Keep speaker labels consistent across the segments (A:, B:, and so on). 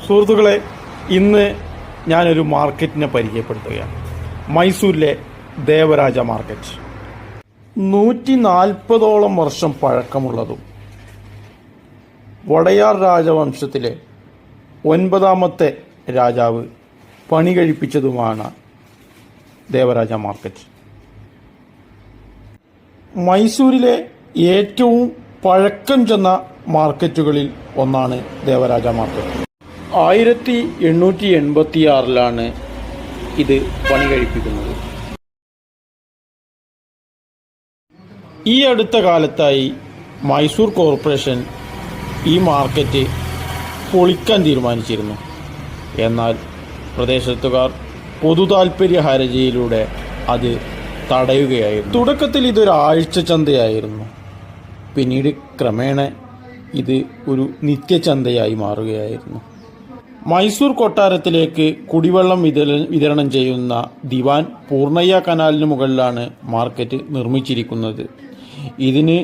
A: സുഹൃത്തുക്കളെ, ഇന്ന് ഞാനൊരു മാർക്കറ്റിനെ പരിചയപ്പെടുത്തുകയാണ്. മൈസൂരിലെ ദേവരാജ മാർക്കറ്റ്. 140ഓളം വർഷം പഴക്കമുള്ളതും വടയാർ രാജവംശത്തിലെ 9ാമത്തെ രാജാവ് പണി കഴിപ്പിച്ചതുമാണ് ദേവരാജ മാർക്കറ്റ്. മൈസൂരിലെ ഏറ്റവും പഴക്കം ചെന്ന മാർക്കറ്റുകളിൽ ഒന്നാണ് ദേവരാജ മാർക്കറ്റ്. 1886 ഇത് പണി കഴിപ്പിക്കുന്നത്. ഈ അടുത്ത കാലത്തായി മൈസൂർ കോർപ്പറേഷൻ ഈ മാർക്കറ്റ് പൊളിക്കാൻ തീരുമാനിച്ചിരുന്നു. എന്നാൽ പ്രദേശത്തുകാർ പൊതു താൽപര്യ ഹർജിയിലൂടെ അത് തടയുകയായിരുന്നു. തുടക്കത്തിൽ ഇതൊരു ആഴ്ച ചന്തയായിരുന്നു. പിന്നീട് ക്രമേണ ഇത് ഒരു നിത്യചന്തയായി മാറുകയായിരുന്നു. മൈസൂർ കൊട്ടാരത്തിലേക്ക് കുടിവെള്ളം വിതരണം ചെയ്യുന്ന ദിവാൻ പൂർണ്ണയ്യ കനാലിന് മുകളിലാണ് മാർക്കറ്റ് നിർമ്മിച്ചിരിക്കുന്നത്. ഇതിന്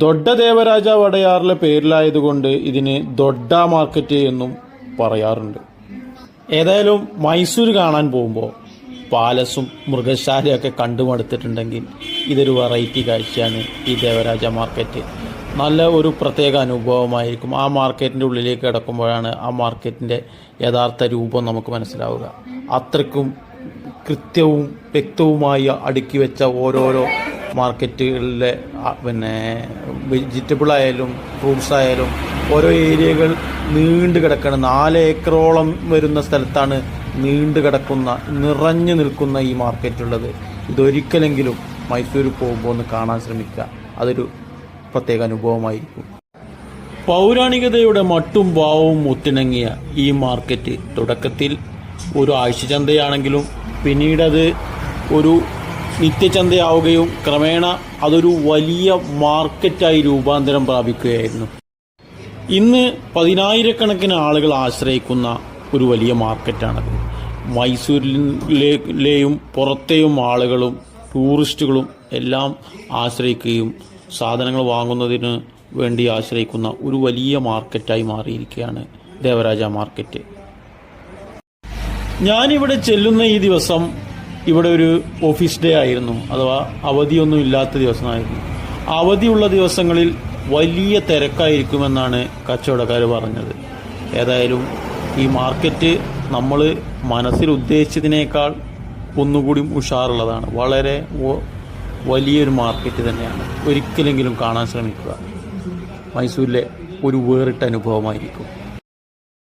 A: ദൊഡ്ഡ ദേവരാജ വടയാറിലെ പേരിലായതുകൊണ്ട് ഇതിന് ദൊഡ്ഡ മാർക്കറ്റ് എന്നും പറയാറുണ്ട്. ഏതായാലും മൈസൂർ കാണാൻ പോകുമ്പോൾ പാലസും മൃഗശാലയൊക്കെ കണ്ടുമടുത്തിട്ടുണ്ടെങ്കിൽ ഇതൊരു വെറൈറ്റി കാഴ്ചയാണ് ഈ ദേവരാജ മാർക്കറ്റ്. നല്ല ഒരു പ്രത്യേക അനുഭവമായിരിക്കും. ആ മാർക്കറ്റിൻ്റെ ഉള്ളിലേക്ക് കിടക്കുമ്പോഴാണ് ആ മാർക്കറ്റിൻ്റെ യഥാർത്ഥ രൂപം നമുക്ക് മനസ്സിലാവുക. അത്രയ്ക്കും കൃത്യവും വ്യക്തവുമായി അടുക്കി വെച്ച ഓരോരോ മാർക്കറ്റുകളിലെ വെജിറ്റബിൾ ആയാലും ഫ്രൂട്ട്സ് ആയാലും ഓരോ ഏരിയകൾ നീണ്ടു കിടക്കണം. 4 ഏക്കറോളം വരുന്ന സ്ഥലത്താണ് നീണ്ടു കിടക്കുന്ന നിറഞ്ഞു നിൽക്കുന്ന ഈ മാർക്കറ്റുള്ളത്. ഇതൊരിക്കലെങ്കിലും മൈസൂർ പോകുമ്പോൾ ഒന്ന് കാണാൻ ശ്രമിക്കുക. അതൊരു പ്രത്യേക അനുഭവമായിരിക്കും. പൗരാണികതയുടെ മട്ടും ഭാവവും ഒത്തിണങ്ങിയ ഈ മാർക്കറ്റ് തുടക്കത്തിൽ ഒരു ആഴ്ചചന്തയാണെങ്കിലും പിന്നീടത് ഒരു നിത്യചന്തയാവുകയും ക്രമേണ അതൊരു വലിയ മാർക്കറ്റായി രൂപാന്തരം പ്രാപിക്കുകയായിരുന്നു. ഇന്ന് 10,000-കണക്കിന് ആളുകൾ ആശ്രയിക്കുന്ന ഒരു വലിയ മാർക്കറ്റാണത്. മൈസൂരിലെയും പുറത്തെയും ആളുകളും ടൂറിസ്റ്റുകളും എല്ലാം ആശ്രയിക്കുകയും സാധനങ്ങൾ വാങ്ങുന്നതിന് വേണ്ടി ആശ്രയിക്കുന്ന ഒരു വലിയ മാർക്കറ്റായി മാറിയിരിക്കുകയാണ് ദേവരാജ മാർക്കറ്റ്. ഞാനിവിടെ ചെല്ലുന്ന ഈ ദിവസം ഇവിടെ ഒരു ഓഫീസ് ഡേ ആയിരുന്നു, അഥവാ അവധിയൊന്നും ഇല്ലാത്ത ദിവസമായിരുന്നു. അവധിയുള്ള ദിവസങ്ങളിൽ വലിയ തിരക്കായിരിക്കുമെന്നാണ് കച്ചവടക്കാർ പറഞ്ഞത്. ഏതായാലും ഈ മാർക്കറ്റ് നമ്മൾ മനസ്സിൽ ഉദ്ദേശിച്ചതിനേക്കാൾ ഒന്നുകൂടി ഉഷാറുള്ളതാണ്. വളരെ വലിയൊരു മാർക്കറ്റ് തന്നെയാണ്. ഒരിക്കലെങ്കിലും കാണാൻ ശ്രമിക്കുക. മൈസൂരിലെ ഒരു വേറിട്ട അനുഭവമായിരിക്കും.